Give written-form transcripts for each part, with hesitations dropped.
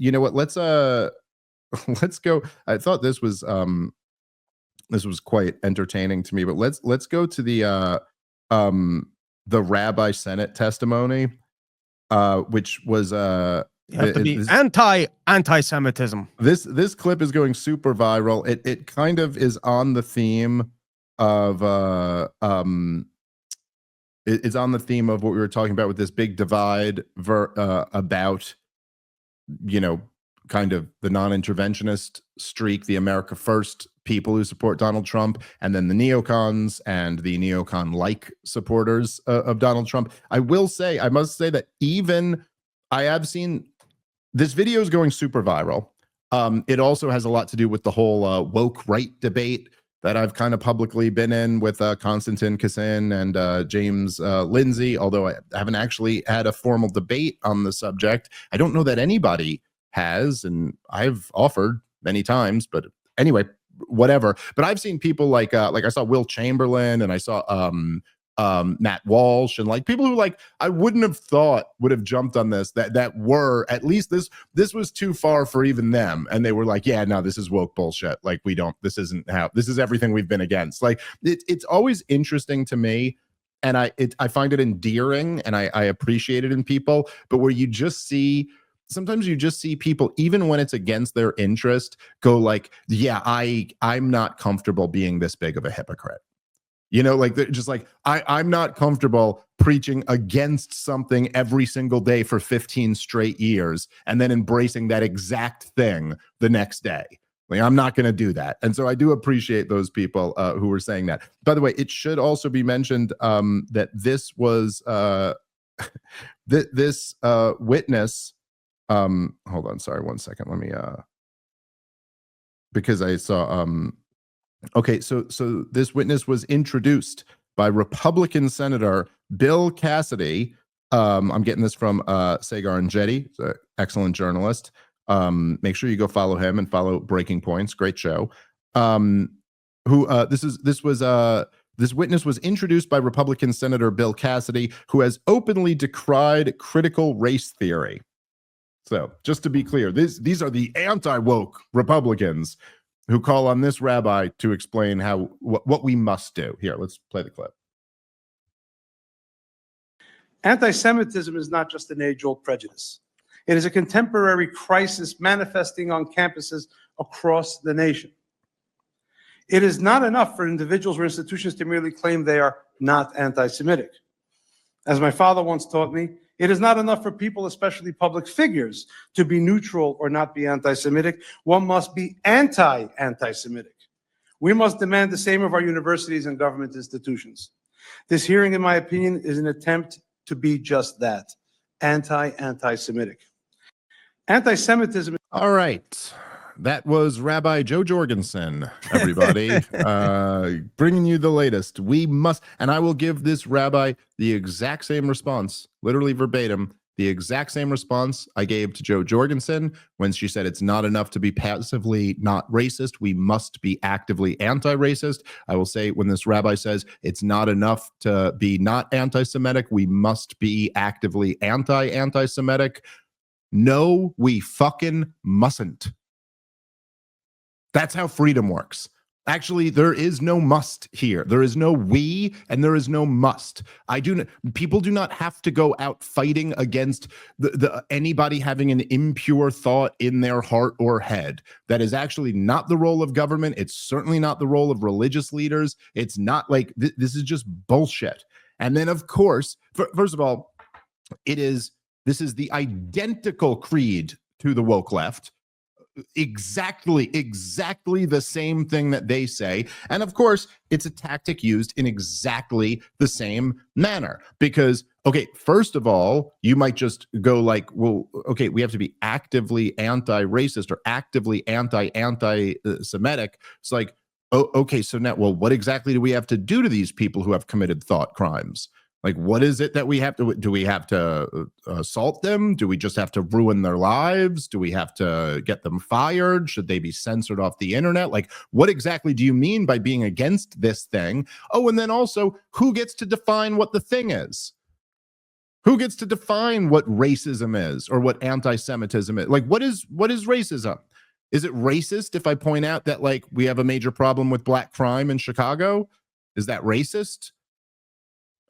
you know what? Let's let's go. I thought this was quite entertaining to me, but let's go to the Rabbi Senate testimony, which was you have to be anti-antisemitism. This clip is going super viral. It kind of is on the theme of it's on the theme of what we were talking about with this big divide about, you know, kind of the non-interventionist streak, the America First people who support Donald Trump, and then the neocons and the neocon-like supporters of Donald Trump. I must say that even I have seen this video is going super viral. It also has a lot to do with the whole woke right debate that I've kind of publicly been in with Konstantin Kisin and James Lindsay, although I haven't actually had a formal debate on the subject. I don't know that anybody has, and I've offered many times, but anyway, whatever. But I've seen people like I saw Will Chamberlain, and I saw Matt Walsh, and like people who like I wouldn't have thought would have jumped on this, that were at least this was too far for even them, and they were like, yeah, no, this is woke bullshit. Like this is everything we've been against. Like it's always interesting to me, and I find it endearing, and I appreciate it in people, but where sometimes you just see people, even when it's against their interest, go like, yeah, I'm not comfortable being this big of a hypocrite. You know, like just like I'm not comfortable preaching against something every single day for 15 straight years and then embracing that exact thing the next day. Like, I'm not going to do that. And so I do appreciate those people who were saying that. By the way, it should also be mentioned that this was this witness. Hold on, sorry, 1 second. Let me because I saw okay, so this witness was introduced by Republican Senator Bill Cassidy. I'm getting this from Sagar Enjeti, an excellent journalist. Make sure you go follow him and follow Breaking Points. Great show. This witness was introduced by Republican Senator Bill Cassidy, who has openly decried critical race theory. So just to be clear, these are the anti-woke Republicans who call on this rabbi to explain what we must do. Here, let's play the clip. Anti-Semitism is not just an age-old prejudice. It is a contemporary crisis manifesting on campuses across the nation. It is not enough for individuals or institutions to merely claim they are not anti-Semitic. As my father once taught me, it is not enough for people, especially public figures, to be neutral or not be anti-Semitic. One must be anti-anti-Semitic. We must demand the same of our universities and government institutions. This hearing, in my opinion, is an attempt to be just that, anti-anti-Semitic. Anti-Semitism. All right. That was Rabbi Joe Jorgensen, everybody, bringing you the latest. We must, and I will give this rabbi the exact same response, literally verbatim, the exact same response I gave to Joe Jorgensen when she said it's not enough to be passively not racist. We must be actively anti-racist. I will say when this rabbi says it's not enough to be not anti-Semitic, we must be actively anti-anti-Semitic. No, we fucking mustn't. That's how freedom works. Actually, there is no must here. There is no we, and there is no must. People do not have to go out fighting against anybody having an impure thought in their heart or head. That is actually not the role of government. It's certainly not the role of religious leaders. It's not like this is just bullshit. And then, of course, first of all, this is the identical creed to the woke left. Exactly the same thing that they say. And of course, it's a tactic used in exactly the same manner. Because, okay, first of all, you might just go like, well, okay, we have to be actively anti-racist or actively anti-Semitic. It's like, oh, okay, so now, well, what exactly do we have to do to these people who have committed thought crimes? Like, what is it that we have to do? We have to assault them? Do we just have to ruin their lives? Do we have to get them fired? Should they be censored off the internet? Like, what exactly do you mean by being against this thing? Oh, and then also, who gets to define what the thing is? Who gets to define what racism is or what anti-Semitism is? Like, what is racism? Is it racist if I point out that, like, we have a major problem with black crime in Chicago? Is that racist?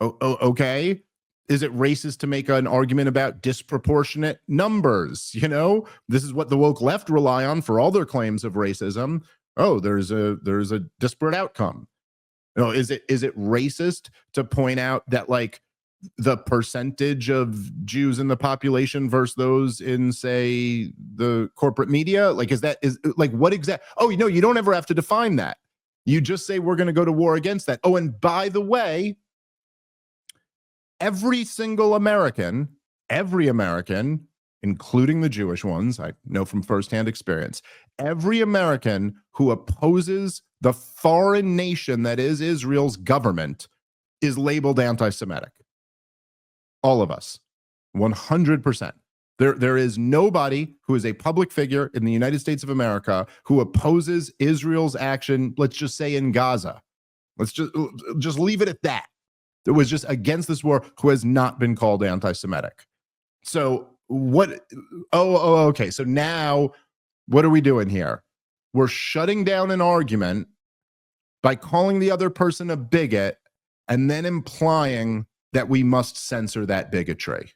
Okay. Is it racist to make an argument about disproportionate numbers? You know, this is what the woke left rely on for all their claims of racism. Oh, there's a disparate outcome. You know, is it racist to point out that, like, the percentage of Jews in the population versus those in, say, the corporate media? Like, is like, what exact? Oh, you know, you don't ever have to define that. You just say we're going to go to war against that. Oh, and by the way, every American, including the Jewish ones, I know from firsthand experience, every American who opposes the foreign nation that is Israel's government is labeled anti-Semitic. All of us, 100%. There is nobody who is a public figure in the United States of America who opposes Israel's action, let's just say in Gaza. Let's just leave it at that. That was just against this war, who has not been called anti-Semitic. So what? Okay. So now what are we doing here? We're shutting down an argument by calling the other person a bigot and then implying that we must censor that bigotry.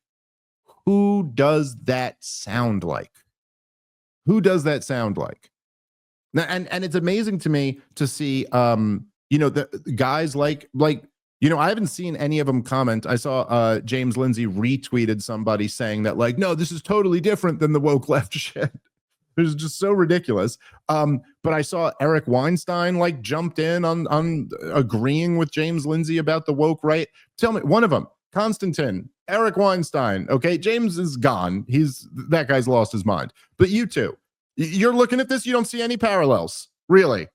Who does that sound like? Who does that sound like? Now, and it's amazing to me to see, you know, the guys like, you know, I haven't seen any of them comment. I saw James Lindsay retweeted somebody saying that, like, no, this is totally different than the woke left shit. It was just so ridiculous. But I saw Eric Weinstein, like, jumped in on agreeing with James Lindsay about the woke right. Tell me, one of them, Konstantin, Eric Weinstein. Okay, James is gone. That guy's lost his mind. But you two, you're looking at this, you don't see any parallels, really.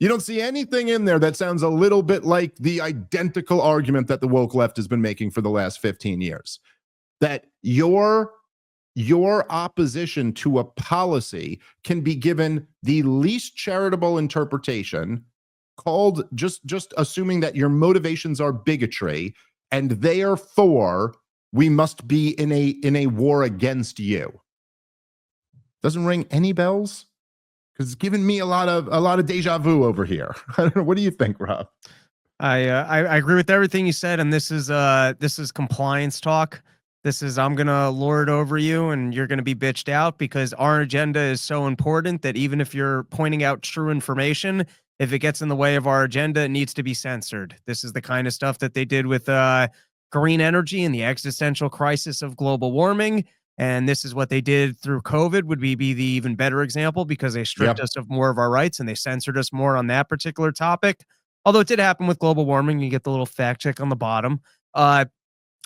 You don't see anything in there that sounds a little bit like the identical argument that the woke left has been making for the last 15 years. That your opposition to a policy can be given the least charitable interpretation, called just assuming that your motivations are bigotry, and therefore we must be in a war against you. Doesn't ring any bells? Because it's giving me a lot of deja vu over here. I don't know. What do you think, Rob? I agree with everything you said, and this is compliance talk. This is, I'm gonna lord over you, and you're gonna be bitched out because our agenda is so important that even if you're pointing out true information, if it gets in the way of our agenda, it needs to be censored. This is the kind of stuff that they did with green energy and the existential crisis of global warming. And this is what they did through COVID, would be the even better example, because they stripped us of more of our rights and they censored us more on that particular topic. Although it did happen with global warming, you get the little fact check on the bottom.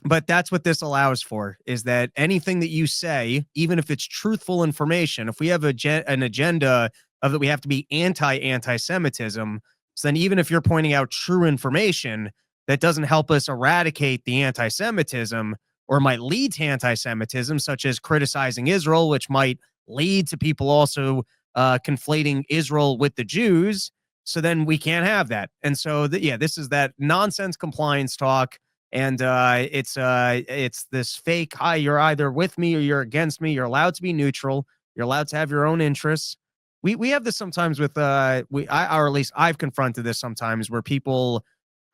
But that's what this allows for, is that anything that you say, even if it's truthful information, if we have an agenda of that we have to be anti-anti-Semitism, so then even if you're pointing out true information, that doesn't help us eradicate the anti-Semitism, or might lead to anti-Semitism, such as criticizing Israel, which might lead to people also conflating Israel with the Jews. So then we can't have that. And so, this is that nonsense compliance talk. And it's this fake, hi, you're either with me or you're against me. You're allowed to be neutral. You're allowed to have your own interests. We have this sometimes with, or at least I've confronted this sometimes, where people,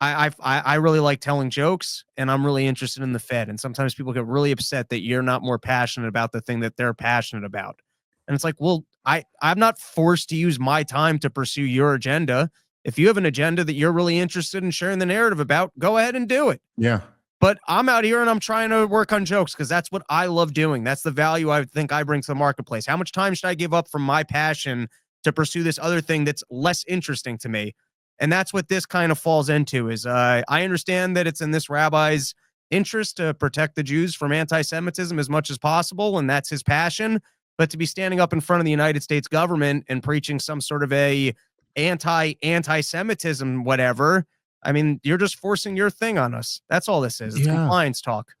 I really like telling jokes and I'm really interested in the Fed. And sometimes people get really upset that you're not more passionate about the thing that they're passionate about. And it's like, well, I'm not forced to use my time to pursue your agenda. If you have an agenda that you're really interested in sharing the narrative about, go ahead and do it. Yeah. But I'm out here and I'm trying to work on jokes because that's what I love doing. That's the value I think I bring to the marketplace. How much time should I give up from my passion to pursue this other thing that's less interesting to me? And that's what this kind of falls into, is I understand that it's in this rabbi's interest to protect the Jews from anti-Semitism as much as possible, and that's his passion. But to be standing up in front of the United States government and preaching some sort of a anti-Semitism, whatever, I mean, you're just forcing your thing on us. That's all this is. It's compliance talk.